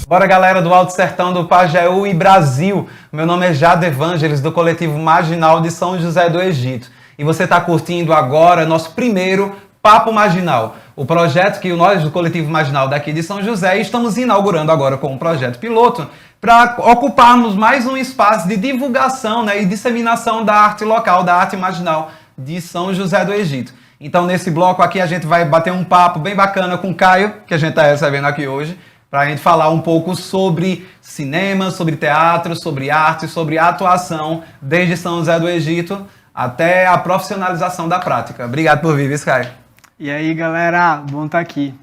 Bora, galera do Alto Sertão, do Pajeú e Brasil. Meu nome é Jado Evangelis, do coletivo Marginal de São José do Egito. E você está curtindo agora nosso primeiro Papo Marginal, o projeto que nós do coletivo Marginal daqui de São José estamos inaugurando agora com um projeto piloto para ocuparmos mais um espaço de divulgação, né, e disseminação da arte local, da arte marginal de São José do Egito. Então, nesse bloco aqui, a gente vai bater um papo bem bacana com o Caio, que a gente está recebendo aqui hoje, para a gente falar um pouco sobre cinema, sobre teatro, sobre arte, sobre atuação, desde São José do Egito até a profissionalização da prática. Obrigado por vir, Caio. E aí, galera, bom estar aqui.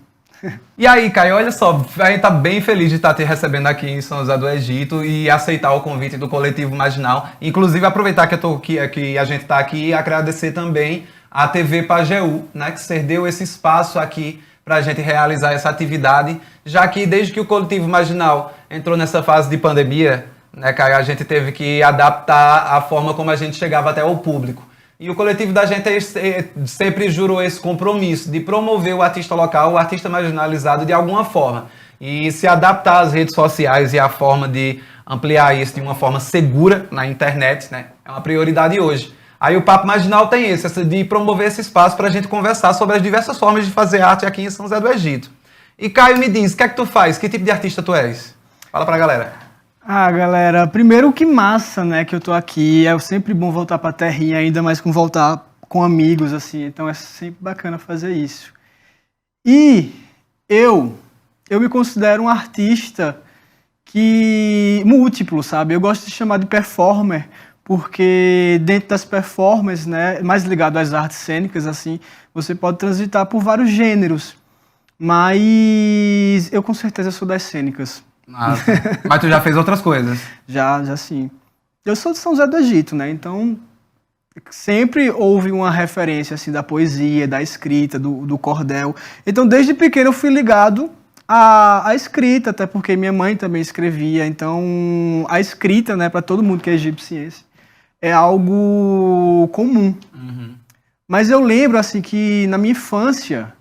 E aí, Caio, olha só, a gente tá bem feliz de estar te recebendo aqui em São José do Egito e aceitar o convite do Coletivo Marginal. Inclusive, aproveitar que a gente está aqui e agradecer também à TV Pajeú, né, que cedeu esse espaço aqui para a gente realizar essa atividade, já que desde que o Coletivo Marginal entrou nessa fase de pandemia, né, Caio, a gente teve que adaptar a forma como a gente chegava até o público. E o coletivo da gente sempre jurou esse compromisso de promover o artista local, o artista marginalizado de alguma forma. E se adaptar às redes sociais e a forma de ampliar isso de uma forma segura na internet, né, é uma prioridade hoje. Aí o Papo Marginal tem esse de promover esse espaço para a gente conversar sobre as diversas formas de fazer arte aqui em São José do Egito. E Caio, me diz, o que é que tu faz? Que tipo de artista tu és? Fala pra galera. Galera, primeiro que massa, né, que eu tô aqui. É sempre bom voltar pra terrinha, ainda mais com voltar com amigos, assim. Então é sempre bacana fazer isso. E eu me considero um artista múltiplo, sabe? Eu gosto de chamar de performer, porque dentro das performances, né, mais ligado às artes cênicas, assim, você pode transitar por vários gêneros. Mas eu com certeza sou das cênicas. Mas tu já fez outras coisas? Já sim. Eu sou de São José do Egito, né? Então sempre houve uma referência assim da poesia, da escrita, do cordel. Então desde pequeno eu fui ligado à escrita, até porque minha mãe também escrevia. Então a escrita, né, para todo mundo que é egipciense, é algo comum. Uhum. Mas eu lembro assim que na minha infância,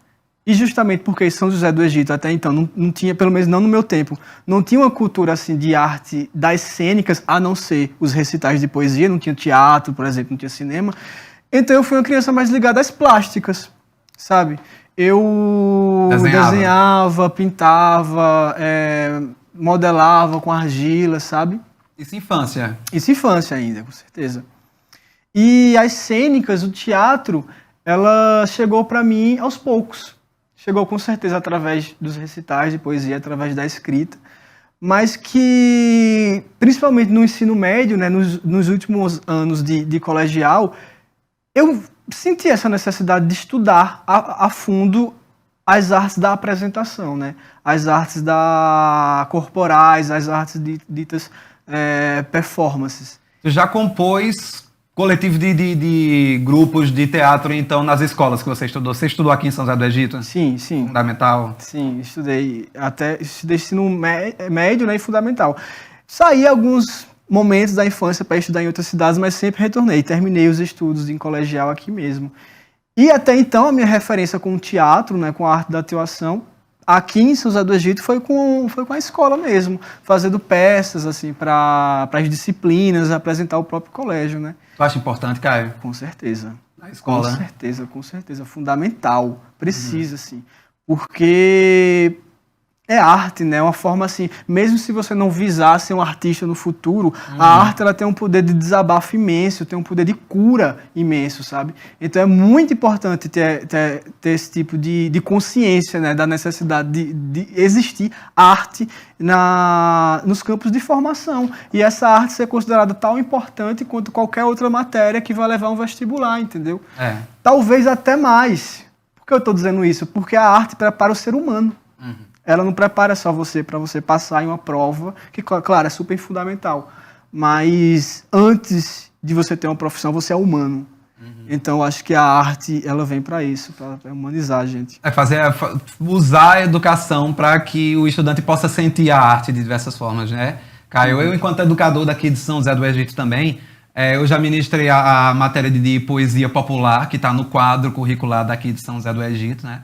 e justamente porque São José do Egito até então não tinha, pelo menos não no meu tempo, não tinha uma cultura assim de arte das cênicas, a não ser os recitais de poesia, não tinha teatro, por exemplo, não tinha cinema. Então eu fui uma criança mais ligada às plásticas, sabe? Eu desenhava, pintava, modelava com argila, sabe? Isso infância? Isso infância ainda, com certeza. E as cênicas, o teatro, ela chegou para mim aos poucos. Chegou com certeza através dos recitais de poesia, através da escrita, mas que, principalmente no ensino médio, né, nos últimos anos de colegial, eu senti essa necessidade de estudar a fundo as artes da apresentação, né, as artes corporais, as artes ditas performances. Tu já compôs coletivo de grupos de teatro, então, nas escolas que você estudou? Você estudou aqui em São José do Egito? Sim. Fundamental? Sim, estudei ensino médio, né, e fundamental. Saí alguns momentos da infância para estudar em outras cidades, mas sempre retornei. Terminei os estudos em colegial aqui mesmo. E até então, a minha referência com o teatro, né, com a arte da atuação, aqui em São José do Egito foi com a escola mesmo, fazendo peças assim, para as disciplinas, apresentar o próprio colégio, né? Tu acha importante, Caio? Com certeza. Na escola? Com certeza. Fundamental. Precisa, sim. Porque é arte, né? Uma forma assim, mesmo se você não visar ser um artista no futuro, a arte ela tem um poder de desabafo imenso, tem um poder de cura imenso, sabe? Então é muito importante ter esse tipo de consciência, né? Da necessidade de existir arte nos campos de formação. E essa arte ser considerada tão importante quanto qualquer outra matéria que vai levar um vestibular, entendeu? Talvez até mais. Por que eu estou dizendo isso? Porque a arte prepara o ser humano. Ela não prepara só você para você passar em uma prova, que, claro, é super fundamental. Mas antes de você ter uma profissão, você é humano. Então, eu acho que a arte, ela vem para isso, para humanizar a gente. Usar a educação para que o estudante possa sentir a arte de diversas formas, né? Caio, eu, enquanto educador daqui de São José do Egito também, eu já ministrei a matéria de poesia popular, que está no quadro curricular daqui de São José do Egito, né?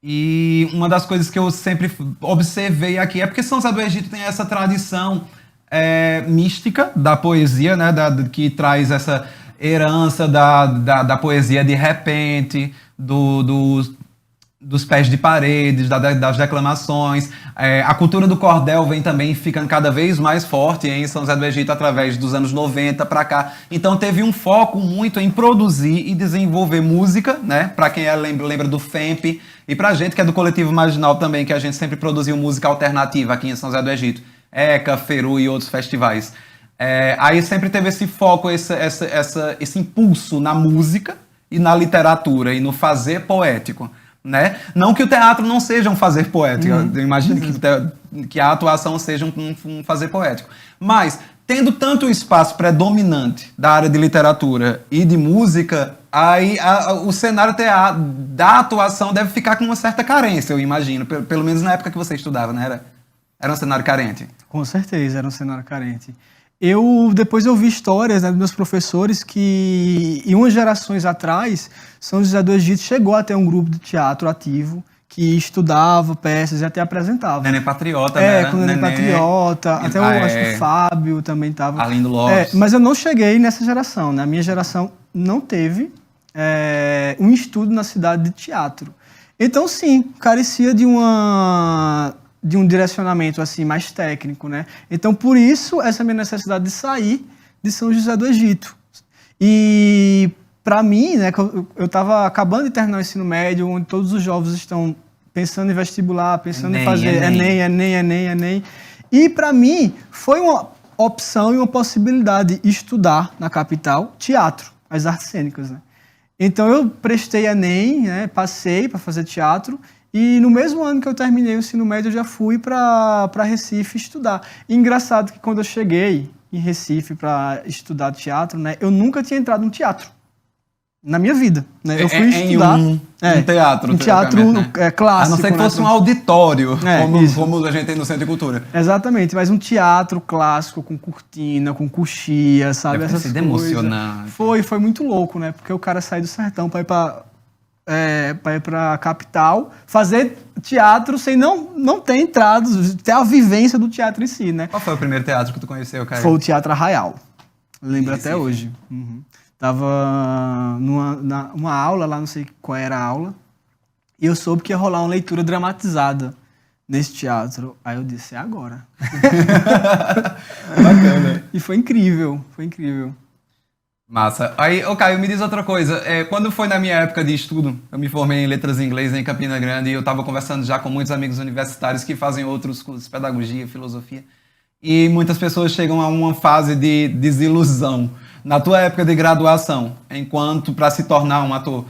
E uma das coisas que eu sempre observei aqui é porque São José do Egito tem essa tradição mística da poesia, né, que traz essa herança da poesia de repente, dos pés de paredes, das declamações. A cultura do cordel vem também ficando cada vez mais forte em São José do Egito através dos anos 90 para cá. Então teve um foco muito em produzir e desenvolver música, né? Para quem lembra do FEMP, e pra gente que é do Coletivo Marginal também, que a gente sempre produziu música alternativa aqui em São José do Egito. ECA, Feru e outros festivais. Aí sempre teve esse foco, esse impulso na música e na literatura e no fazer poético. Né? Não que o teatro não seja um fazer poético, eu imagino que a atuação seja um fazer poético. Mas, tendo tanto o espaço predominante da área de literatura e de música, aí o cenário da atuação deve ficar com uma certa carência, eu imagino. Pelo menos na época que você estudava, né? Era um cenário carente. Com certeza, era um cenário carente. Depois eu vi histórias, né, dos meus professores que, em umas gerações atrás, São José do Egito chegou a ter um grupo de teatro ativo que estudava peças e até apresentava. Neném Patriota, né? Com Neném Patriota, até acho que o Fábio também estava. Arlindo Lopes. Mas eu não cheguei nessa geração, né? A minha geração não teve um estudo na cidade de teatro. Então, sim, carecia de um direcionamento assim mais técnico, né? Então, por isso, essa minha necessidade de sair de São José do Egito. E, para mim, né, eu estava acabando de terminar o ensino médio, onde todos os jovens estão pensando em vestibular, pensando em fazer Enem. E, para mim, foi uma opção e uma possibilidade de estudar na capital teatro, as artes cênicas, né? Então, eu prestei Enem, né, passei para fazer teatro. E no mesmo ano que eu terminei o ensino médio, eu já fui para Recife estudar. E engraçado que quando eu cheguei em Recife para estudar teatro, né, eu nunca tinha entrado num teatro na minha vida. Né? Eu fui estudar um teatro. Um teatro, né? Clássico. A não ser que fosse um auditório, como a gente tem no Centro de Cultura. Exatamente, mas um teatro clássico, com cortina, com coxia, sabe? Deve essas ter coisas. Emocionante. Foi muito louco, né? Porque o cara sai do sertão para ir para a capital, fazer teatro sem não ter entrado, ter a vivência do teatro em si, né? Qual foi o primeiro teatro que tu conheceu, Caio? Foi o Teatro Arraial. Lembro até hoje. Tava numa aula lá, não sei qual era a aula, e eu soube que ia rolar uma leitura dramatizada nesse teatro. Aí eu disse, é agora. Bacana. E foi incrível, foi incrível. Massa. Aí, Caio, me diz outra coisa. Quando foi na minha época de estudo, eu me formei em letras em inglês em Campina Grande e eu estava conversando já com muitos amigos universitários que fazem outros cursos, pedagogia, filosofia, e muitas pessoas chegam a uma fase de desilusão. Na tua época de graduação, enquanto para se tornar um ator,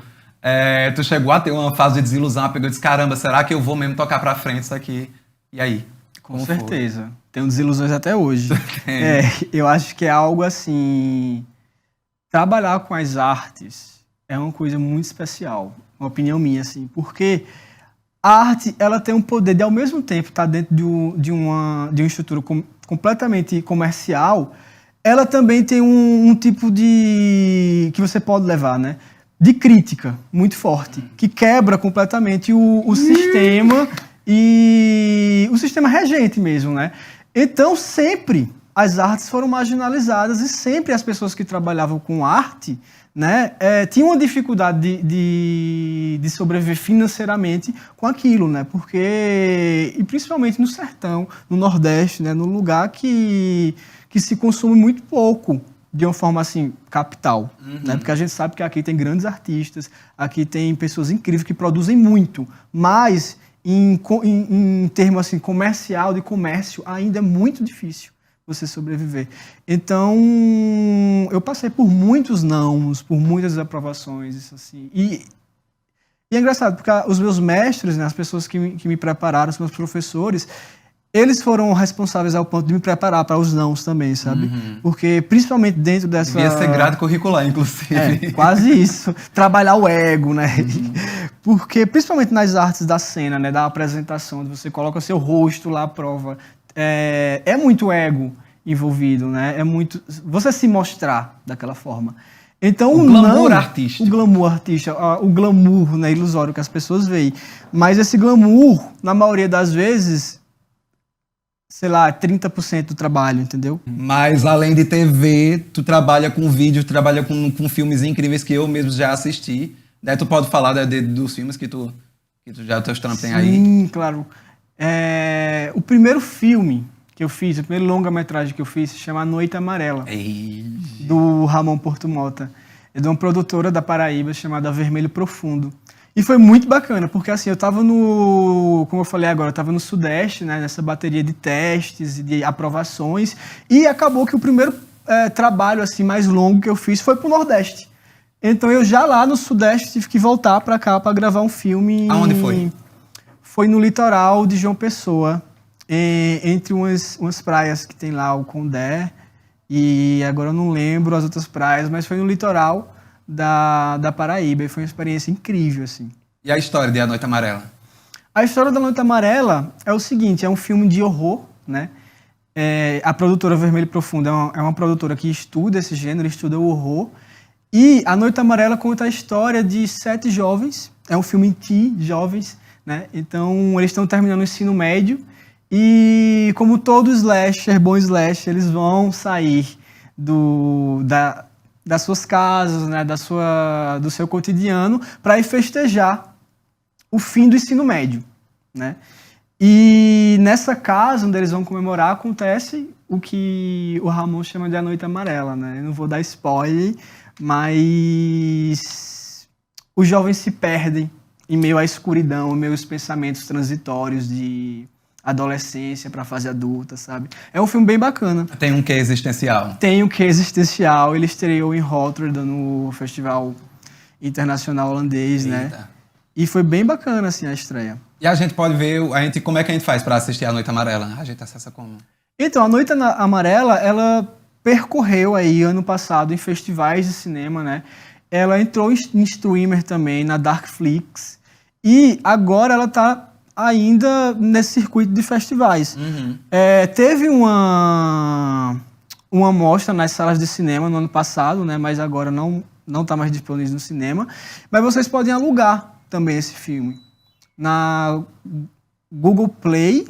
tu chegou a ter uma fase de desilusão, pegou e disse, caramba, será que eu vou mesmo tocar para frente isso aqui? E aí? Com certeza. Foi? Tenho desilusões até hoje. Eu acho que é algo assim... Trabalhar com as artes é uma coisa muito especial, uma opinião minha, assim, porque a arte, ela tem um poder de, ao mesmo tempo, estar dentro de uma estrutura completamente comercial, ela também tem um tipo de... que você pode levar, né? De crítica muito forte, que quebra completamente o sistema e o sistema regente mesmo, né? Então, sempre... as artes foram marginalizadas e sempre as pessoas que trabalhavam com arte, né, tinham uma dificuldade de sobreviver financeiramente com aquilo, né, porque, e principalmente no sertão, no Nordeste, né, no lugar que se consome muito pouco de uma forma assim, capital, né, porque a gente sabe que aqui tem grandes artistas, aqui tem pessoas incríveis que produzem muito, mas em termos assim, comercial, de comércio, ainda é muito difícil você sobreviver. Então, eu passei por muitos nãos, por muitas desaprovações, isso assim. E é engraçado, porque os meus mestres, né, as pessoas que me prepararam, os meus professores, eles foram responsáveis ao ponto de me preparar para os nãos também, sabe? Porque, principalmente dentro dessa... Devia ser grade curricular, inclusive. Quase isso. Trabalhar o ego, né? Porque, principalmente nas artes da cena, né, da apresentação, onde você coloca seu rosto lá à prova, é muito ego envolvido, né? É muito você se mostrar daquela forma. Então, O glamour artístico. O glamour artístico, o glamour, né, ilusório que as pessoas veem. Mas esse glamour, na maioria das vezes, sei lá, 30% do trabalho, entendeu? Mas além de TV, tu trabalha com vídeo, tu trabalha com filmes incríveis que eu mesmo já assisti. Né? Tu pode falar dos filmes que tu já teus trampos tem aí? Sim, claro. O primeiro filme que eu fiz, o primeiro longa-metragem que eu fiz, se chama A Noite Amarela, do Ramon Porto Mota. É de uma produtora da Paraíba chamada Vermelho Profundo. E foi muito bacana, porque assim, eu tava como eu falei agora, eu tava no Sudeste, né, nessa bateria de testes e de aprovações, e acabou que o primeiro trabalho assim mais longo que eu fiz foi pro Nordeste. Então eu já lá no Sudeste tive que voltar pra cá pra gravar um filme. Aonde foi? Foi no litoral de João Pessoa, entre umas praias que tem lá, o Condé, e agora eu não lembro as outras praias, mas foi no litoral da Paraíba, e foi uma experiência incrível, assim. E a história de A Noite Amarela? A história da Noite Amarela é o seguinte, é um filme de horror, né? A produtora Vermelho Profundo é uma produtora que estuda esse gênero, estuda o horror, e A Noite Amarela conta a história de 7 jovens, é um filme em jovens, né? Então eles estão terminando o ensino médio, e como todo slasher, bom slasher, eles vão sair das suas casas, né, do seu cotidiano, para ir festejar o fim do ensino médio, né? E nessa casa onde eles vão comemorar acontece o que o Ramon chama de A Noite Amarela, né? Eu não vou dar spoiler, mas os jovens se perdem em meio à escuridão, em meio aos pensamentos transitórios de adolescência para a fase adulta, sabe? É um filme bem bacana. Tem um quê existencial? Tem um quê existencial. Ele estreou em Rotterdam, no Festival Internacional Holandês, né? E foi bem bacana, assim, a estreia. E a gente pode ver, como é que a gente faz para assistir A Noite Amarela? A gente acessa como? Então, A Noite Amarela, ela percorreu aí, ano passado, em festivais de cinema, né? Ela entrou em streamer também, na Darkflix. E agora ela tá ainda nesse circuito de festivais. Uhum. Teve uma mostra nas salas de cinema no ano passado, né, mas agora não está mais disponível no cinema. Mas vocês podem alugar também esse filme na Google Play,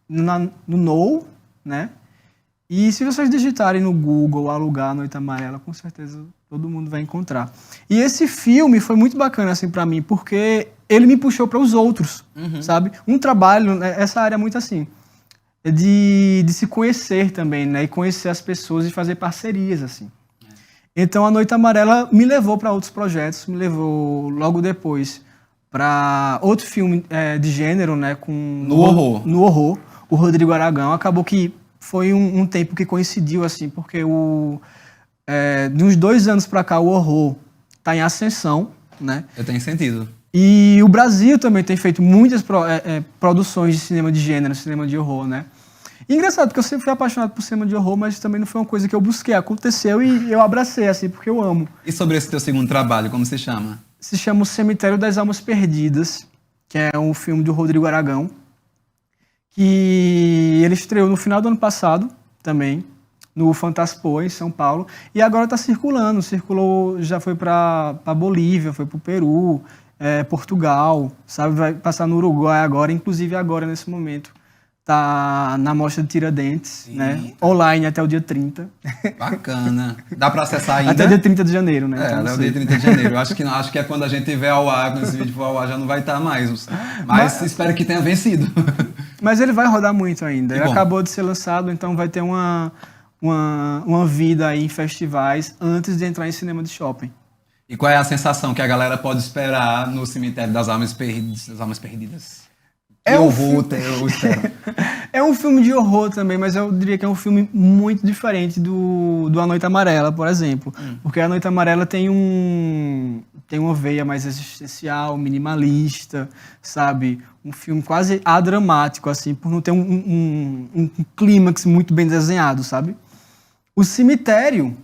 no Now, né? E se vocês digitarem no Google alugar Noite Amarela, com certeza todo mundo vai encontrar. E esse filme foi muito bacana assim para mim, porque ele me puxou para os outros, sabe? Um trabalho, né, essa área é muito assim, de se conhecer também, né? E conhecer as pessoas e fazer parcerias, assim. Então, A Noite Amarela me levou para outros projetos, me levou logo depois para outro filme de gênero, né? No horror. No horror, o Rodrigo Aragão. Acabou que foi um tempo que coincidiu, assim, porque de uns 2 anos para cá o horror está em ascensão, né? Tem sentido. E o Brasil também tem feito muitas produções de cinema de gênero, cinema de horror, né? E engraçado, porque eu sempre fui apaixonado por cinema de horror, mas também não foi uma coisa que eu busquei. Aconteceu e eu abracei, assim, porque eu amo. E sobre esse teu segundo trabalho, como se chama? Se chama O Cemitério das Almas Perdidas, que é um filme do Rodrigo Aragão, que ele estreou no final do ano passado também, no Fantaspoa, em São Paulo, e agora está circulou, já foi para Bolívia, foi para o Peru, Portugal, sabe, vai passar no Uruguai agora, inclusive agora, nesse momento, tá na Mostra de Tiradentes, né, online até o dia 30. Bacana. Dá para acessar ainda? Até o dia 30 de janeiro, né? Então, até o dia 30 de janeiro. Acho que é quando a gente tiver ao ar, quando esse vídeo for ao ar, já não vai estar mais. Mas espero que tenha vencido. Mas ele vai rodar muito ainda. Ele bom. Acabou de ser lançado, então vai ter uma vida aí em festivais antes de entrar em cinema de shopping. E qual é a sensação que a galera pode esperar no Cemitério das Almas Perdidas? É um filme de horror também, mas eu diria que é um filme muito diferente do A Noite Amarela, por exemplo. Porque A Noite Amarela tem uma veia mais existencial, minimalista, sabe? Um filme quase adramático, assim, por não ter um clímax muito bem desenhado, sabe? O Cemitério,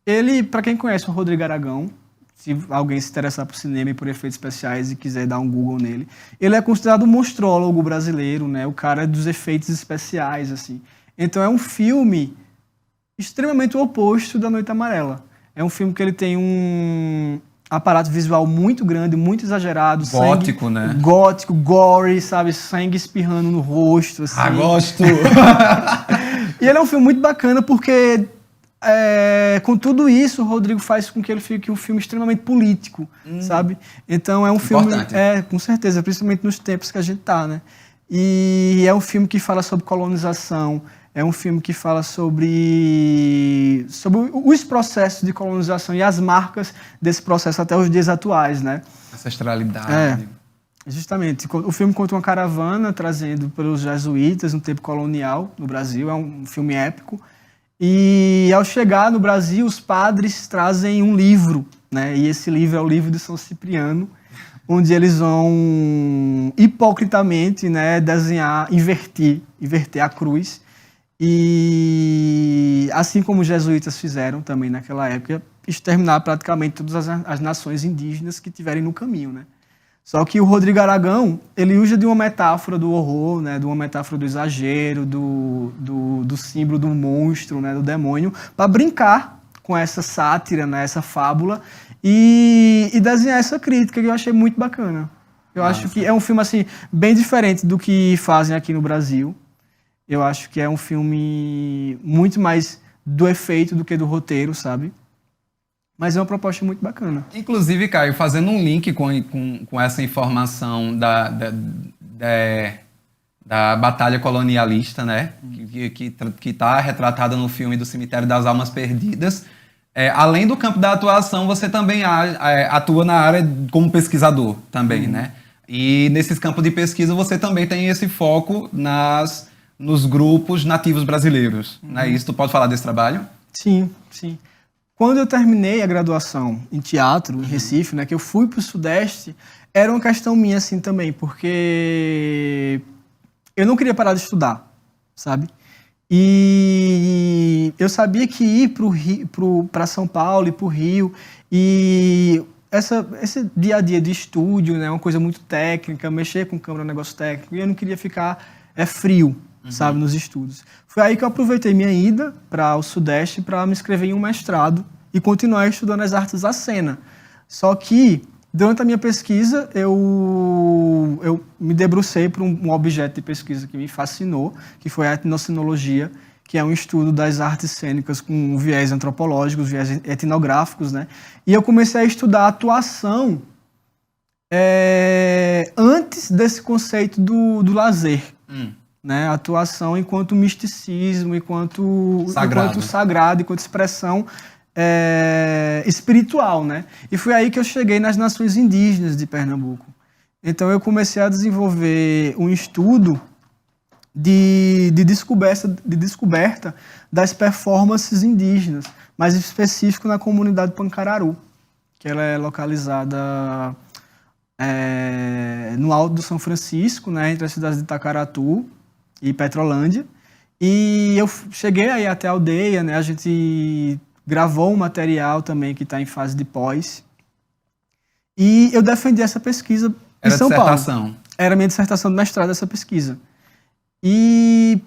ele, para quem conhece o Rodrigo Aragão, se alguém se interessar por cinema e por efeitos especiais e quiser dar um Google nele, ele é considerado um monstrólogo brasileiro, né? O cara dos efeitos especiais, assim. Então é um filme extremamente o oposto da Noite Amarela. É um filme que ele tem um aparato visual muito grande, muito exagerado. Gótico, sangue, né? Gótico, gore, sabe? Sangue espirrando no rosto, assim. Ah, gosto! E ele é um filme muito bacana porque, com tudo isso, o Rodrigo faz com que ele fique um filme extremamente político, sabe? Então é um filme... Importante. Com certeza, principalmente nos tempos que a gente tá, né? E é um filme que fala sobre colonização, é um filme que fala sobre os processos de colonização e as marcas desse processo até os dias atuais, né? Ancestralidade. Justamente. O filme conta uma caravana trazendo pelos jesuítas no tempo colonial no Brasil. É um filme épico. E ao chegar no Brasil, os padres trazem um livro, né? E esse livro é o livro de São Cipriano, onde eles vão hipocritamente, né, inverter a cruz. E assim como os jesuítas fizeram também naquela época, exterminar praticamente todas as nações indígenas que tiverem no caminho, né? Só que o Rodrigo Aragão, ele usa de uma metáfora do horror, né, de uma metáfora do exagero, do símbolo do monstro, né, do demônio, para brincar com essa sátira, né, essa fábula, e desenhar essa crítica que eu achei muito bacana. Eu acho que é um filme assim bem diferente do que fazem aqui no Brasil. Eu acho que é um filme muito mais do efeito do que do roteiro, sabe? Mas é uma proposta muito bacana. Inclusive, Caio, fazendo um link com essa informação da batalha colonialista, né? Que está retratada no filme do Cemitério das Almas Perdidas. Além do campo da atuação, você também atua na área como pesquisador também, né? E nesses campos de pesquisa você também tem esse foco nos grupos nativos brasileiros, né? Isso, tu pode falar desse trabalho? Sim, sim. Quando eu terminei a graduação em teatro, em Recife, né, que eu fui para o Sudeste, era uma questão minha assim também, porque eu não queria parar de estudar, sabe? E eu sabia que ir para São Paulo e para o Rio, e esse dia a dia de estúdio, né, uma coisa muito técnica, mexer com câmera é um negócio técnico, e eu não queria ficar frio, sabe, nos estudos. Foi aí que eu aproveitei minha ida para o Sudeste para me inscrever em um mestrado e continuar estudando as artes da cena. Só que, durante a minha pesquisa, eu me debrucei por um objeto de pesquisa que me fascinou, que foi a etnocenologia, que é um estudo das artes cênicas com viés antropológicos, viés etnográficos, né? E eu comecei a estudar a atuação antes desse conceito do lazer. Né? A atuação enquanto misticismo, enquanto sagrado, enquanto expressão espiritual, né? E foi aí que eu cheguei nas nações indígenas de Pernambuco. Então eu comecei a desenvolver um estudo de descoberta das performances indígenas, mais específico na comunidade Pancararu, que ela é localizada no Alto do São Francisco, né, entre as cidades de Itacaratu e Petrolândia. E eu cheguei aí até a aldeia, né? A gente gravou um material também que está em fase de pós. E eu defendi essa pesquisa em São Paulo. Era minha dissertação de mestrado, essa pesquisa. E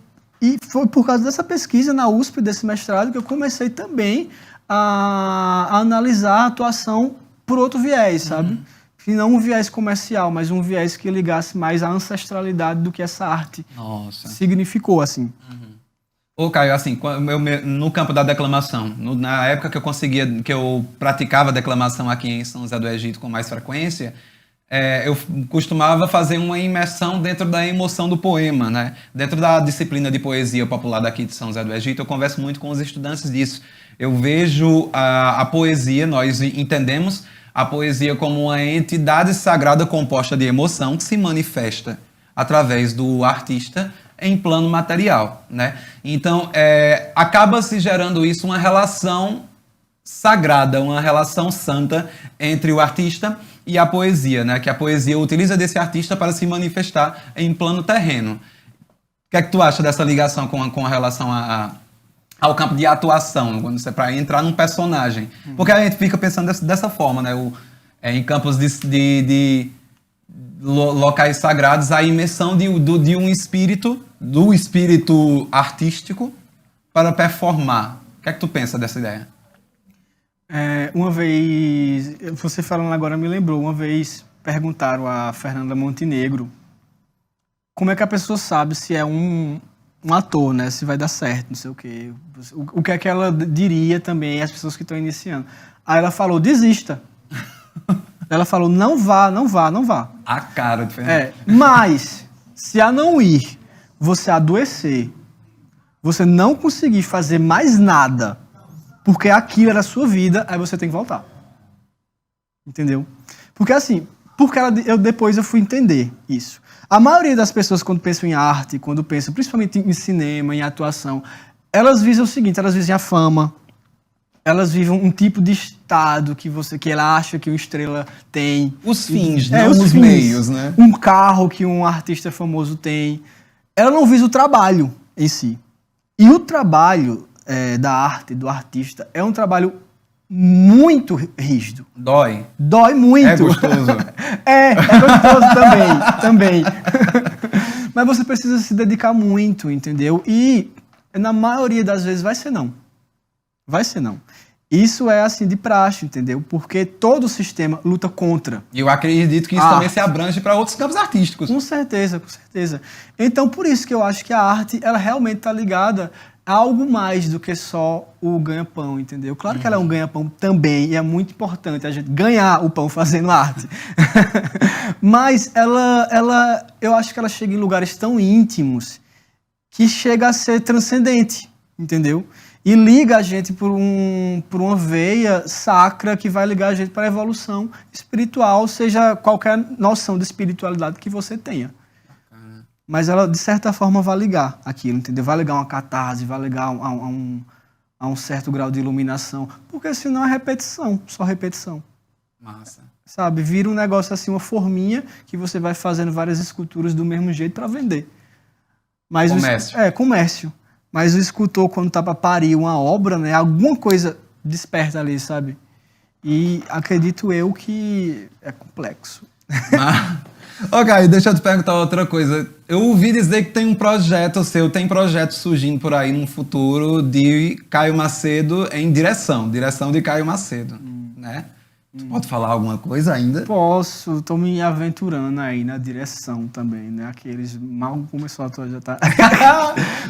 foi por causa dessa pesquisa na USP, desse mestrado, que eu comecei também a analisar a atuação por outro viés, sabe? E não um viés comercial, mas um viés que ligasse mais à ancestralidade do que essa arte significou, assim. Ô, Caio, assim, no campo da declamação, na época que eu praticava declamação aqui em São José do Egito com mais frequência, eu costumava fazer uma imersão dentro da emoção do poema, né? Dentro da disciplina de poesia popular daqui de São José do Egito, eu converso muito com os estudantes disso. Eu vejo a poesia, nós entendemos a poesia como uma entidade sagrada composta de emoção que se manifesta através do artista em plano material, né? Então, acaba se gerando isso uma relação sagrada, uma relação santa entre o artista e a poesia, né? Que a poesia utiliza desse artista para se manifestar em plano terreno. O que é que tu acha dessa ligação com relação ao campo de atuação, quando você para entrar num personagem? Porque a gente fica pensando dessa forma, né? Em campos de locais sagrados, a imersão de um espírito, do espírito artístico para performar. O que é que tu pensa dessa ideia? Uma vez, você falando agora me lembrou, uma vez perguntaram a Fernanda Montenegro como é que a pessoa sabe se é um ator, né? Se vai dar certo, não sei o quê. O que é que ela diria também às pessoas que estão iniciando. Aí ela falou, desista. Ela falou, não vá, não vá, não vá. A cara de Fernanda. Mas, se a não ir, você adoecer, você não conseguir fazer mais nada, porque aquilo era a sua vida, aí você tem que voltar. Entendeu? Porque assim, depois eu fui entender isso. A maioria das pessoas, quando pensam em arte, quando pensam principalmente em cinema, em atuação, elas visam o seguinte, elas visam a fama, elas vivem um tipo de estado que ela acha que uma estrela tem. Os fins, não os fins. Meios, né? Um carro que um artista famoso tem. Ela não visa o trabalho em si. E o trabalho da arte, do artista, é um trabalho muito rígido. Dói. Dói muito. É gostoso. É gostoso também. Mas você precisa se dedicar muito, entendeu? E na maioria das vezes vai ser não. Vai ser não. Isso é assim de praxe, entendeu? Porque todo o sistema luta contra. E eu acredito que isso também se abrange para outros campos artísticos. Com certeza, com certeza. Então, por isso que eu acho que a arte, ela realmente está ligada a algo mais do que só o ganha-pão, entendeu? Claro que ela é um ganha-pão também, e é muito importante a gente ganhar o pão fazendo arte. Mas eu acho que ela chega em lugares tão íntimos que chega a ser transcendente, entendeu? E liga a gente por uma veia sacra que vai ligar a gente para a evolução espiritual, seja qualquer noção de espiritualidade que você tenha. Mas ela, de certa forma, vai ligar aquilo, entendeu? Vai ligar uma catarse, vai ligar a um certo grau de iluminação. Porque senão é repetição, só repetição. Massa. Sabe? Vira um negócio assim, uma forminha, que você vai fazendo várias esculturas do mesmo jeito para vender. Mas comércio. Comércio. Mas o escultor, quando tá para parir uma obra, né, alguma coisa desperta ali, sabe? E acredito eu que é complexo. Ok, deixa eu te perguntar outra coisa. Eu ouvi dizer que tem um projeto seu, tem projeto surgindo por aí no futuro de Caio Macedo em direção de Caio Macedo, né? Tu pode falar alguma coisa ainda? Posso, tô me aventurando aí na direção também, né? Aqueles mal começou a atuar, já tá.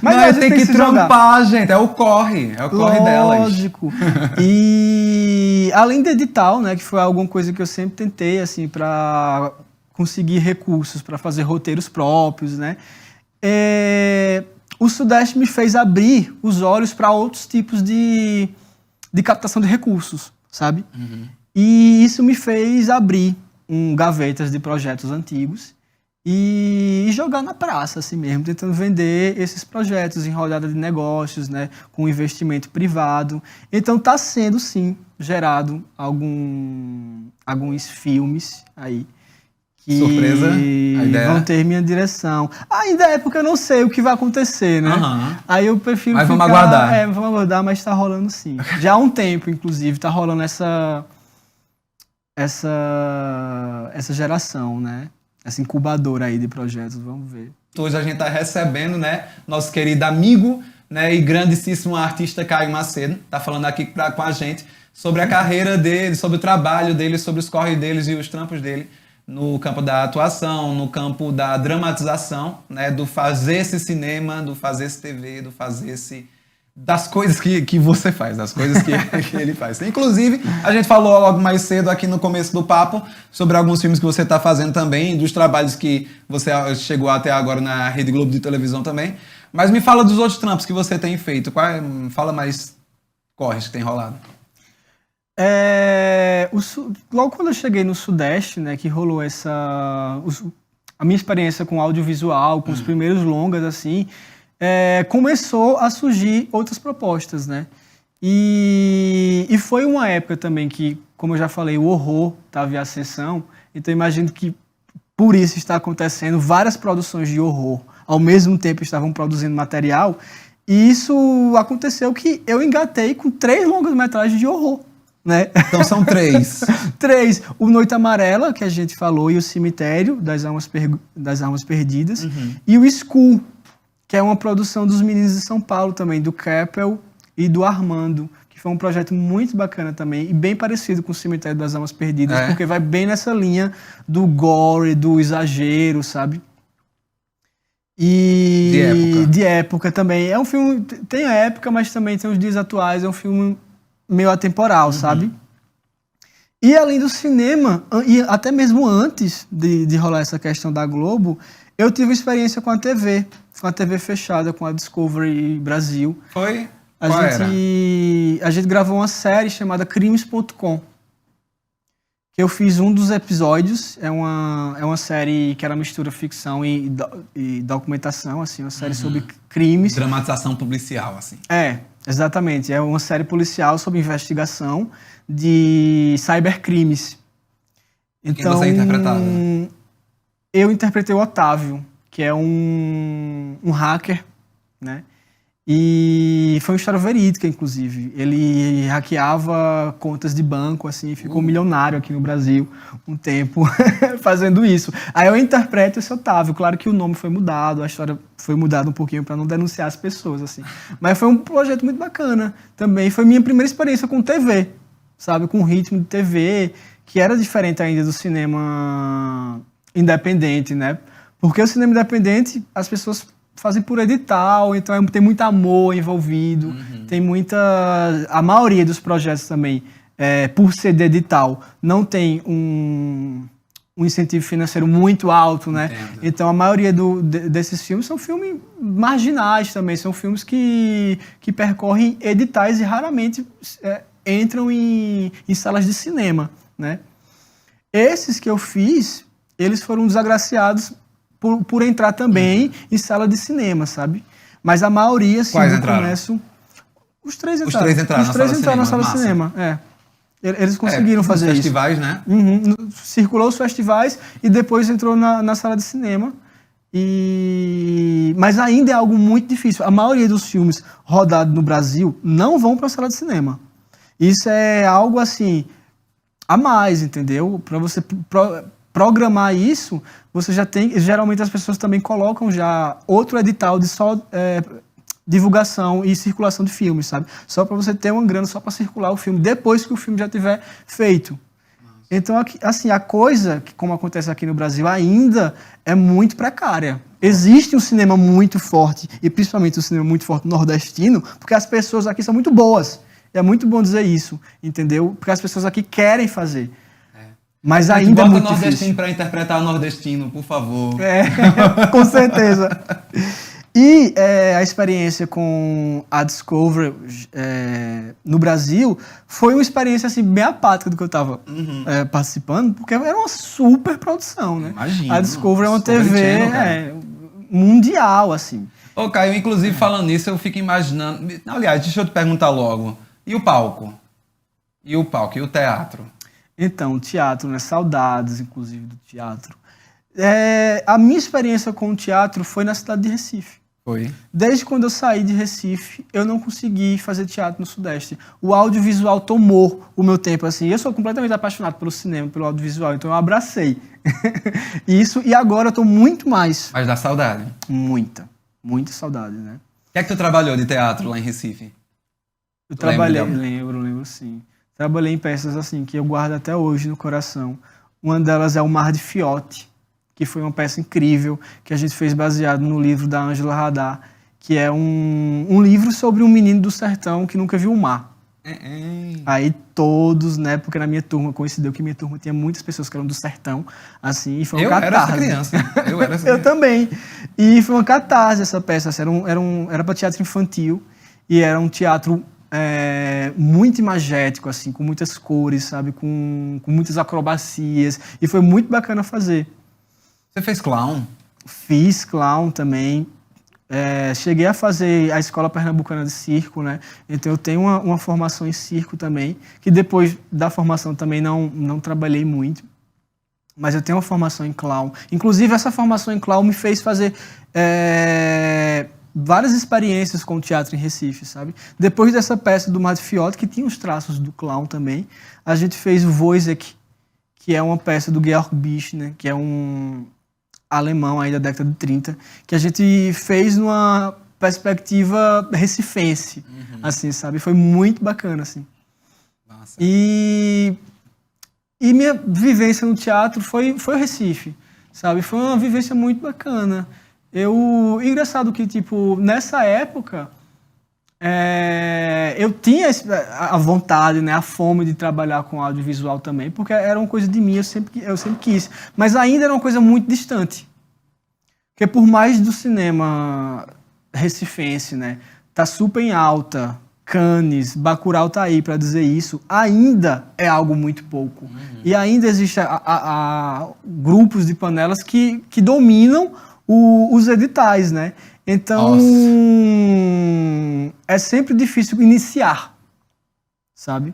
Mas não, tem que trampar, gente. É o corre delas. Lógico. E além de edital, né? Que foi alguma coisa que eu sempre tentei, assim, pra conseguir recursos, para fazer roteiros próprios, né? O Sudeste me fez abrir os olhos para outros tipos de captação de recursos, sabe? Uhum. E isso me fez abrir gavetas de projetos antigos e jogar na praça, assim mesmo, tentando vender esses projetos em rodada de negócios, né, com investimento privado. Então está sendo, sim, gerado alguns filmes aí que surpresa, a ideia vão ter minha direção. Ainda é porque eu não sei o que vai acontecer, né? Uhum. Aí eu prefiro mas vamos aguardar. Vamos aguardar, mas está rolando sim. Já há um tempo, inclusive, está rolando essa geração, né? Essa incubadora aí de projetos, vamos ver. Hoje a gente está recebendo, né, nosso querido amigo, né, e grandíssimo artista Caio Macedo, está falando aqui com a gente sobre a carreira dele, sobre o trabalho dele, sobre os corres deles e os trampos dele no campo da atuação, no campo da dramatização, né, do fazer esse cinema, do fazer esse TV, do fazer esse... das coisas que você faz, das coisas que ele faz. Inclusive, a gente falou logo mais cedo aqui no começo do papo sobre alguns filmes que você está fazendo também, dos trabalhos que você chegou até agora na Rede Globo de televisão também. Mas me fala dos outros trampos que você tem feito. Fala mais corres que tem rolado. Logo quando eu cheguei no Sudeste, né, que rolou a minha experiência com audiovisual, com os primeiros longas, assim... começou a surgir outras propostas, né? E foi uma época também que, como eu já falei, o horror estava em ascensão, então imagino que por isso está acontecendo, várias produções de horror ao mesmo tempo estavam produzindo material, e isso aconteceu que eu engatei com 3 longas-metragens de horror, né? Então são 3. 3. O Noite Amarela, que a gente falou, e o Cemitério das Almas Perdidas, e o School, que é uma produção dos meninos de São Paulo também, do Keppel e do Armando, que foi um projeto muito bacana também, e bem parecido com o Cemitério das Almas Perdidas, porque vai bem nessa linha do gore, do exagero, sabe? E de época também. É um filme, tem a época, mas também tem os dias atuais, é um filme meio atemporal, sabe? E além do cinema, e até mesmo antes de rolar essa questão da Globo, eu tive experiência com a TV fechada, com a Discovery Brasil. Foi? A gente gravou uma série chamada Crimes.com. Eu fiz um dos episódios, é uma série que ela mistura ficção e documentação, assim, uma série sobre crimes. Dramatização policial, assim. Exatamente. É uma série policial sobre investigação de cybercrimes. Então, quem você interpretava? Eu interpretei o Otávio, que é um hacker, né? E foi uma história verídica, inclusive. Ele hackeava contas de banco, assim, ficou milionário aqui no Brasil um tempo fazendo isso. Aí eu interpreto esse Otávio. Claro que o nome foi mudado, a história foi mudada um pouquinho para não denunciar as pessoas, assim. Mas foi um projeto muito bacana também. Foi minha primeira experiência com TV, sabe? Com ritmo de TV, que era diferente ainda do cinema independente, né? Porque o cinema independente, as pessoas fazem por edital, então tem muito amor envolvido, tem muita... A maioria dos projetos também, por ser de edital, não tem um incentivo financeiro muito alto, né? Entendo. Então a maioria desses filmes são filmes marginais também, são filmes que percorrem editais e raramente entram em salas de cinema, né? Esses que eu fiz, eles foram desagraciados por entrar também em sala de cinema, sabe? Mas a maioria, assim, Quais entraram? Os três entraram. Os três entraram na sala de cinema, Eles conseguiram fazer isso. Festivais, né? Circulou os festivais e depois entrou na sala de cinema. Mas ainda é algo muito difícil. A maioria dos filmes rodados no Brasil não vão para a sala de cinema. Isso é algo, assim, a mais, entendeu? Para você programar isso, você já tem... Geralmente as pessoas também colocam já outro edital de só divulgação e circulação de filmes, sabe? Só para você ter uma grana só para circular o filme, depois que o filme já estiver feito. Então, assim, a coisa, que como acontece aqui no Brasil, ainda é muito precária. Existe um cinema muito forte, e principalmente um cinema muito forte nordestino, porque as pessoas aqui são muito boas. É muito bom dizer isso, entendeu? Porque as pessoas aqui querem fazer. Mas ainda é muito difícil. Bota nordestino para interpretar o nordestino, por favor. Com certeza. E a experiência com a Discovery no Brasil foi uma experiência assim, bem apática do que eu estava participando, porque era uma super produção, né? Imagina. A Discovery é uma TV mundial, assim. Ô, Caio, inclusive falando nisso, eu fico imaginando... Aliás, deixa eu te perguntar logo. E o palco? E o teatro? Então, o teatro, né? Saudades, inclusive, do teatro. A minha experiência com o teatro foi na cidade de Recife. Foi? Desde quando eu saí de Recife, eu não consegui fazer teatro no Sudeste. O audiovisual tomou o meu tempo, assim. Eu sou completamente apaixonado pelo cinema, pelo audiovisual, então eu abracei isso. E agora eu estou muito mais... Mas dá saudade? Muita saudade, né? O que é que tu trabalhou de teatro lá em Recife? Eu trabalhei, lembro sim. Trabalhei em peças assim, que eu guardo até hoje no coração. Uma delas é O Mar de Fiote, que foi uma peça incrível, que a gente fez baseado no livro da Ângela Radar, que é um livro sobre um menino do sertão que nunca viu o mar. Aí todos, né, porque na minha turma, coincidiu que minha turma tinha muitas pessoas que eram do sertão, assim, e foi uma catarse. Eu era essa criança. Eu também. E foi uma catarse essa peça, assim, era para teatro infantil, e era um teatro... muito imagético, assim, com muitas cores, sabe, com muitas acrobacias, e foi muito bacana fazer. Você fez clown? Fiz clown também, cheguei a fazer a Escola Pernambucana de Circo, né, então eu tenho uma formação em circo também, que depois da formação também não trabalhei muito, mas eu tenho uma formação em clown. Inclusive essa formação em clown me fez fazer várias experiências com o teatro em Recife, sabe? Depois dessa peça do Mar de Fiote, que tinha os traços do clown também, a gente fez o Wojciech, que é uma peça do Georg Büchner, que é um alemão aí da década de 30, que a gente fez perspectiva recifense, assim, sabe? Foi muito bacana, assim. Nossa. E minha vivência no teatro foi o Recife, sabe? Foi uma vivência muito bacana. Engraçado que, tipo, nessa época, eu tinha a vontade, né, a fome de trabalhar com audiovisual também, porque era uma coisa de mim, eu sempre quis. Mas ainda era uma coisa muito distante. Porque por mais do cinema recifense, né, tá super em alta, Cannes, Bacurau tá aí para dizer isso, ainda é algo muito pouco. E ainda existe grupos de panelas que dominam os editais, né? Então, é sempre difícil iniciar, sabe?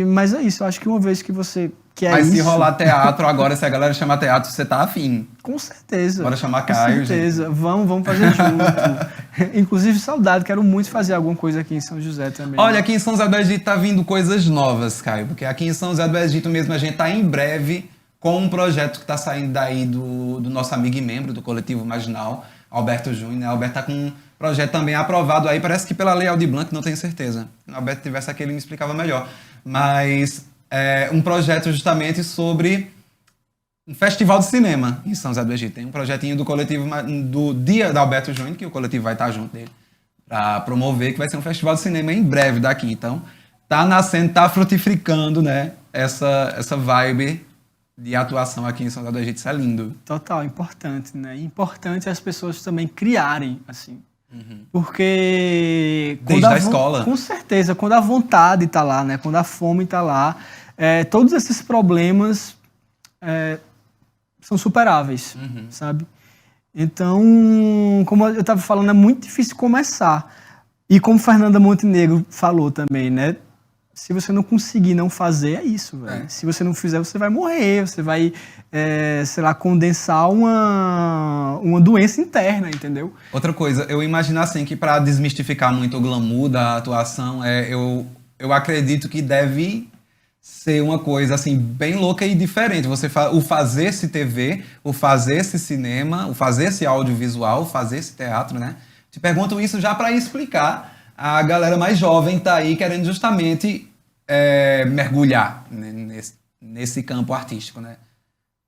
Mas é isso, eu acho que uma vez que você quer Mas isso... se rolar teatro agora, se a galera chamar teatro, você tá afim. Com certeza. Bora chamar Caio, com certeza. gente. Vamos fazer junto. Inclusive, saudade, quero muito fazer alguma coisa aqui em São José também. Olha, aqui em São José do Egito tá vindo coisas novas, Caio, porque aqui em São José do Egito mesmo a gente tá em breve com um projeto que tá saindo daí do nosso amigo e membro do Coletivo Marginal, Alberto Júnior, né? Alberto tá com um projeto também aprovado aí, parece que pela Lei Aldir Blanc, não tenho certeza. Se o Alberto tivesse aqui, ele me explicava melhor. Mas é um projeto justamente sobre um festival de cinema em São José do Egito. Tem um projetinho do coletivo, do Dia da Alberto Júnior, que o coletivo vai estar junto dele, para promover, que vai ser um festival de cinema em breve daqui. Então, tá nascendo, tá frutificando, né, essa vibe de atuação aqui em São José do Egito. Isso é lindo. Total, importante, né? Importante as pessoas também criarem, assim. Porque... Desde a escola. Com certeza, quando a vontade tá lá, né? Quando a fome tá lá, todos esses problemas são superáveis, sabe? Então, como eu estava falando, é muito difícil começar. E como Fernanda Montenegro falou também, né? Se você não conseguir não fazer, é isso, velho. Se você não fizer, você vai morrer, você vai, sei lá, condensar uma doença interna, entendeu? Outra coisa, eu imagino assim que para desmistificar muito o glamour da atuação, eu acredito que deve ser uma coisa assim bem louca e diferente. O fazer esse TV, o fazer esse cinema, o fazer esse audiovisual, o fazer esse teatro, né? Te pergunto isso já para explicar a galera mais jovem tá aí querendo justamente mergulhar nesse campo artístico, né?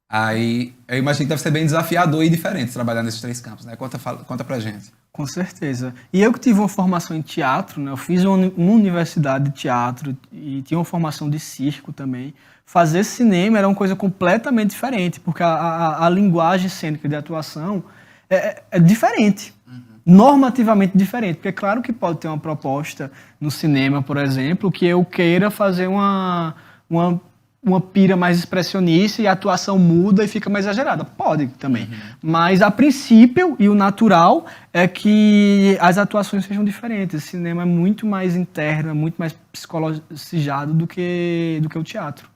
Aí eu imagino que deve ser bem desafiador e diferente trabalhar nesses três campos, né? Conta pra gente. Com certeza. E eu que tive uma formação em teatro, né? Eu fiz uma universidade de teatro e tinha uma formação de circo também. Fazer cinema era uma coisa completamente diferente, porque a linguagem cênica de atuação é diferente. Normativamente diferente, porque é claro que pode ter uma proposta no cinema, por exemplo, que eu queira fazer uma pira mais expressionista e a atuação muda e fica mais exagerada. Pode também. Mas a princípio e o natural é que as atuações sejam diferentes. O cinema é muito mais interno, é muito mais psicologizado do que o teatro.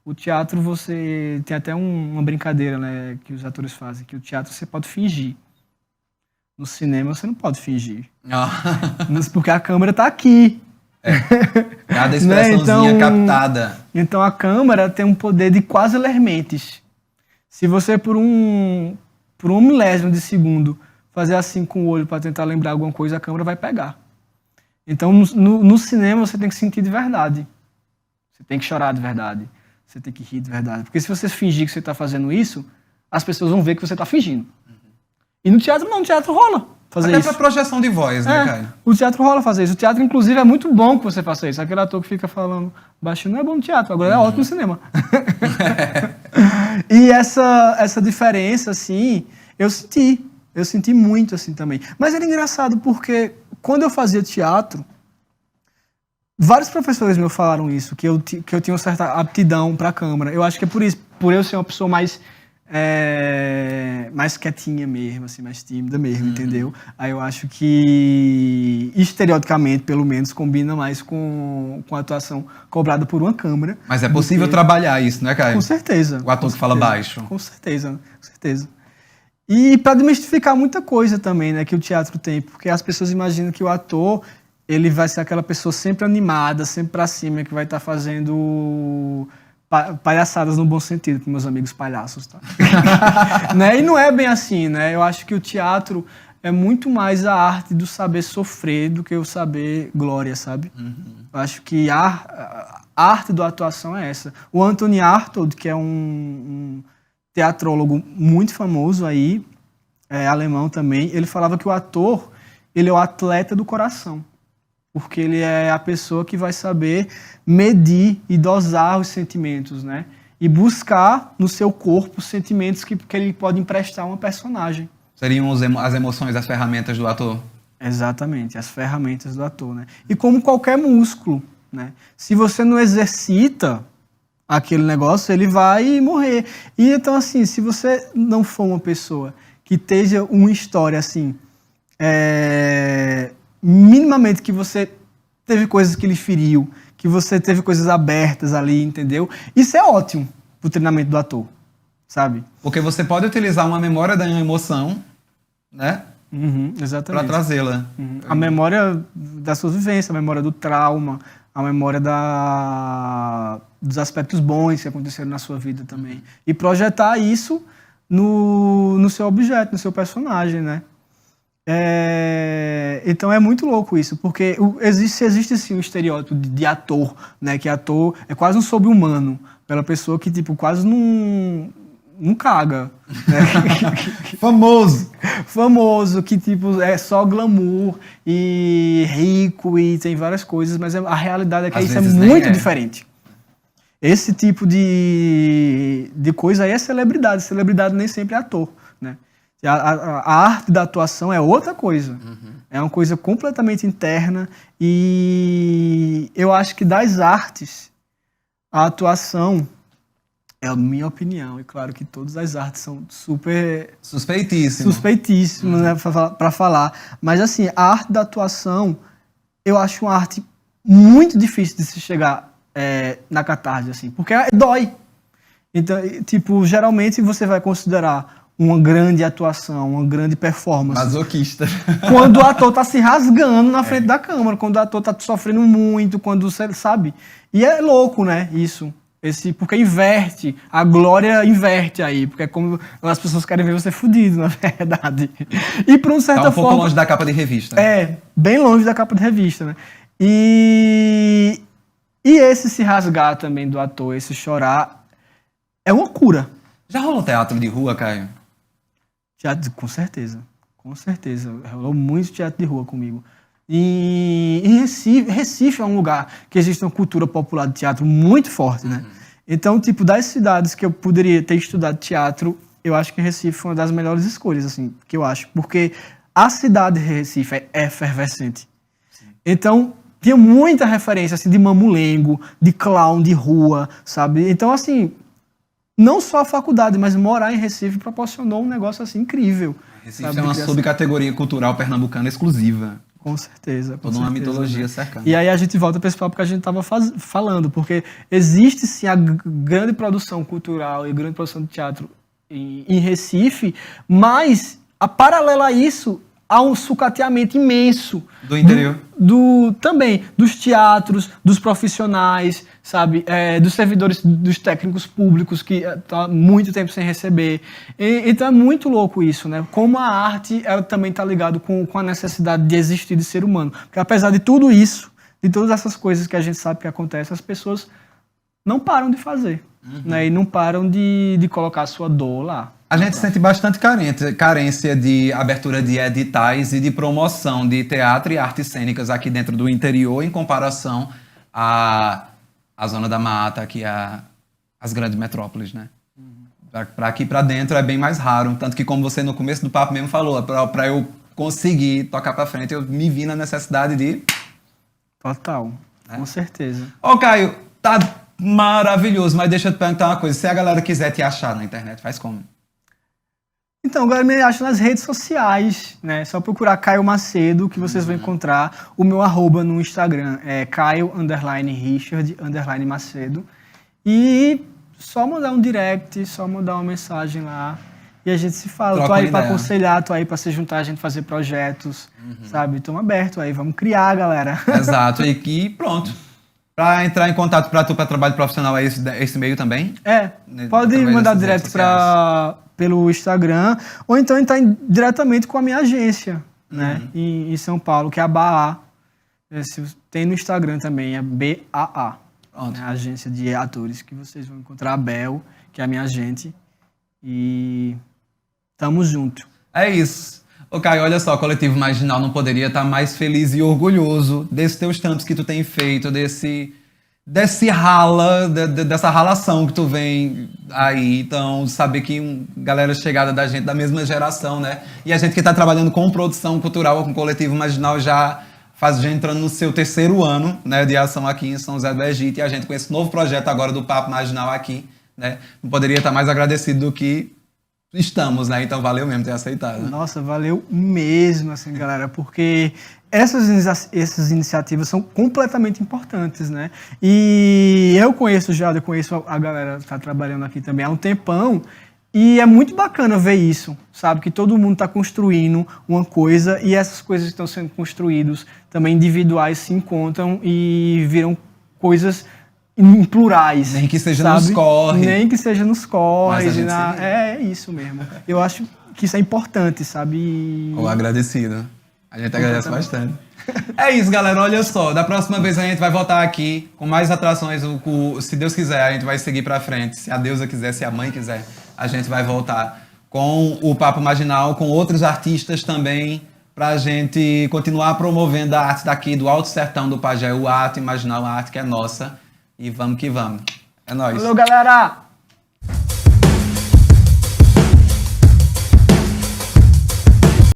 O teatro você tem até uma brincadeira, né, que os atores fazem, que o teatro você pode fingir. No cinema você não pode fingir. Porque a câmera está aqui. Cada expressãozinha captada. Então a câmera tem um poder de quase ler mentes. Se você, por um milésimo de segundo, fazer assim com o olho para tentar lembrar alguma coisa, a câmera vai pegar. Então no cinema você tem que sentir de verdade. Você tem que chorar de verdade. Você tem que rir de verdade. Porque se você fingir que você está fazendo isso, as pessoas vão ver que você está fingindo. E no teatro não, no teatro rola fazer Até isso. pra projeção de voz, né, Caio? O teatro rola fazer isso. O teatro, inclusive, é muito bom que você faça isso. Aquele ator que fica falando baixinho não é bom no teatro, agora é ótimo no cinema. E essa diferença, assim, eu senti muito, assim, também. Mas era engraçado porque, quando eu fazia teatro, vários professores meus falaram isso, que eu tinha uma certa aptidão pra câmera. Eu acho que é por isso, por eu ser uma pessoa mais quietinha mesmo, assim, mais tímida mesmo, entendeu? Aí eu acho que, estereoticamente, pelo menos, combina mais com a atuação cobrada por uma câmera. Mas é possível trabalhar isso, né, Caio? Com certeza. O ator que fala baixo. Com certeza, com certeza. E para desmistificar muita coisa também, né, que o teatro tem, porque as pessoas imaginam que o ator, ele vai ser aquela pessoa sempre animada, sempre pra cima, que vai estar fazendo palhaçadas no bom sentido, para meus amigos palhaços, tá? Né? E não é bem assim, né? Eu acho que o teatro é muito mais a arte do saber sofrer do que o saber glória, sabe? Eu acho que a arte da atuação é essa. O Anthony Artaud, que é um teatrólogo muito famoso aí, alemão também, ele falava que o ator, ele é o atleta do coração. Porque ele é a pessoa que vai saber medir e dosar os sentimentos, né? E buscar no seu corpo sentimentos que ele pode emprestar a uma personagem. Seriam as emoções, as ferramentas do ator? Exatamente, as ferramentas do ator, né? E como qualquer músculo, né? Se você não exercita aquele negócio, ele vai morrer. E então, assim, se você não for uma pessoa que esteja uma história, assim, minimamente que você teve coisas que lhe feriu, que você teve coisas abertas ali, entendeu? Isso é ótimo pro treinamento do ator, sabe? Porque você pode utilizar uma memória da emoção, né? Exatamente. Para trazê-la. A memória da sua vivência, a memória do trauma, a memória dos aspectos bons que aconteceram na sua vida também. E projetar isso no seu objeto, no seu personagem, né? Então é muito louco isso, porque existe sim um estereótipo de ator, né? Que ator é quase um sobre-humano, pela pessoa que tipo quase não caga, né? Famoso, que tipo é só glamour e rico e tem várias coisas, mas a realidade é que isso é muito diferente. Esse tipo de coisa aí é celebridade. Celebridade nem sempre é ator, né? A arte da atuação é outra coisa. É uma coisa completamente interna e eu acho que das artes, a atuação, é a minha opinião, e claro que todas as artes são super... Suspeitíssimas, né, para falar. Mas assim, a arte da atuação, eu acho uma arte muito difícil de se chegar na catarse, assim, porque dói. Então, tipo, geralmente você vai considerar uma grande atuação, uma grande performance. Masoquista. Quando o ator tá se rasgando na frente da câmera, quando o ator tá sofrendo muito, quando você sabe. E é louco, né, isso. Porque inverte, a glória inverte aí, porque é como as pessoas querem ver você fudido, na verdade. E por uma certa forma... Tá um pouco longe da capa de revista. Bem longe da capa de revista, né? E esse se rasgar também do ator, esse chorar, é uma cura. Já rolou teatro de rua, Caio? Teatro, com certeza. Rolou muito teatro de rua comigo. E em Recife é um lugar que existe uma cultura popular de teatro muito forte, né? Então, tipo, das cidades que eu poderia ter estudado teatro, eu acho que Recife foi uma das melhores escolhas, assim, que eu acho. Porque a cidade de Recife é efervescente. Sim. Então, tinha muita referência, assim, de mamulengo, de clown de rua, sabe? Então, assim, não só a faculdade, mas morar em Recife proporcionou um negócio, assim, incrível. Recife é uma subcategoria cultural pernambucana exclusiva. Com certeza. Toda uma mitologia cercana. E aí a gente volta para esse papo que a gente estava falando, porque existe sim a grande produção cultural e grande produção de teatro em Recife, mas, a paralela a isso, há um sucateamento imenso. Do interior? Também, dos teatros, dos profissionais, sabe? Dos servidores, dos técnicos públicos que estão há muito tempo sem receber. Então é muito louco isso, né? Como a arte ela também está ligada com a necessidade de existir de ser humano. Porque apesar de tudo isso, de todas essas coisas que a gente sabe que acontecem, as pessoas não param de fazer. Né? E não param de colocar a sua dor lá. A gente sente bastante carência de abertura de editais e de promoção de teatro e artes cênicas aqui dentro do interior em comparação à Zona da Mata, aqui as grandes metrópoles, né? Para aqui para dentro é bem mais raro. Tanto que, como você no começo do papo mesmo falou, para eu conseguir tocar para frente, eu me vi na necessidade de... Total, com certeza. Ô, Caio, tá maravilhoso, mas deixa eu te perguntar uma coisa. Se a galera quiser te achar na internet, faz como? Então, agora me acha nas redes sociais, né? Só procurar Caio Macedo, que vocês vão encontrar. O meu @ no Instagram é Caio_Richard_Macedo. E só mandar um direct, só mandar uma mensagem lá. E a gente se fala. Troca tô aí uma pra ideia. aconselhar, tô aí pra se juntar, a gente fazer projetos, sabe? Estamos abertos aí, vamos criar, galera. Exato, e pronto. Para entrar em contato para trabalho profissional é esse meio também? Pode Através mandar dessas direto redes sociais. pelo Instagram, ou então entrar diretamente com a minha agência, né? Em São Paulo, que é a BAA. Tem no Instagram também, é BAA. Né? A agência de atores, que vocês vão encontrar a Bel, que é a minha agente. E tamo junto. É isso. Ô, Caio, olha só, o Coletivo Marginal não poderia estar mais feliz e orgulhoso desses teus trampos que tu tem feito, dessa ralação que tu vem aí. Então, saber que galera chegada da gente, da mesma geração, né? E a gente que tá trabalhando com produção cultural, com o Coletivo Marginal, já entrando no seu 3º ano, né, de ação aqui em São José do Egito, e a gente com esse novo projeto agora do Papo Marginal aqui, né? Não poderia estar mais agradecido do que estamos, né? Então valeu mesmo ter aceitado. Né? Nossa, valeu mesmo, assim, galera, porque essas iniciativas são completamente importantes, né? E eu conheço a galera que está trabalhando aqui também há um tempão, e é muito bacana ver isso, sabe? Que todo mundo está construindo uma coisa e essas coisas que estão sendo construídas também individuais se encontram e viram coisas em plurais. Nem que seja sabe? nos corre. Nem que seja nos corres. Mas É isso mesmo. Eu acho que isso é importante, sabe? Ou agradecido. A gente agradece bastante. É isso, galera. Olha só. Da próxima vez a gente vai voltar aqui com mais atrações. Se Deus quiser, a gente vai seguir pra frente. Se a deusa quiser, se a mãe quiser, a gente vai voltar com o Papo Marginal, com outros artistas também, pra gente continuar promovendo a arte daqui do Alto Sertão do Pajé, o arte marginal, a arte que é nossa. E vamos que vamos. É nóis. Valeu, galera!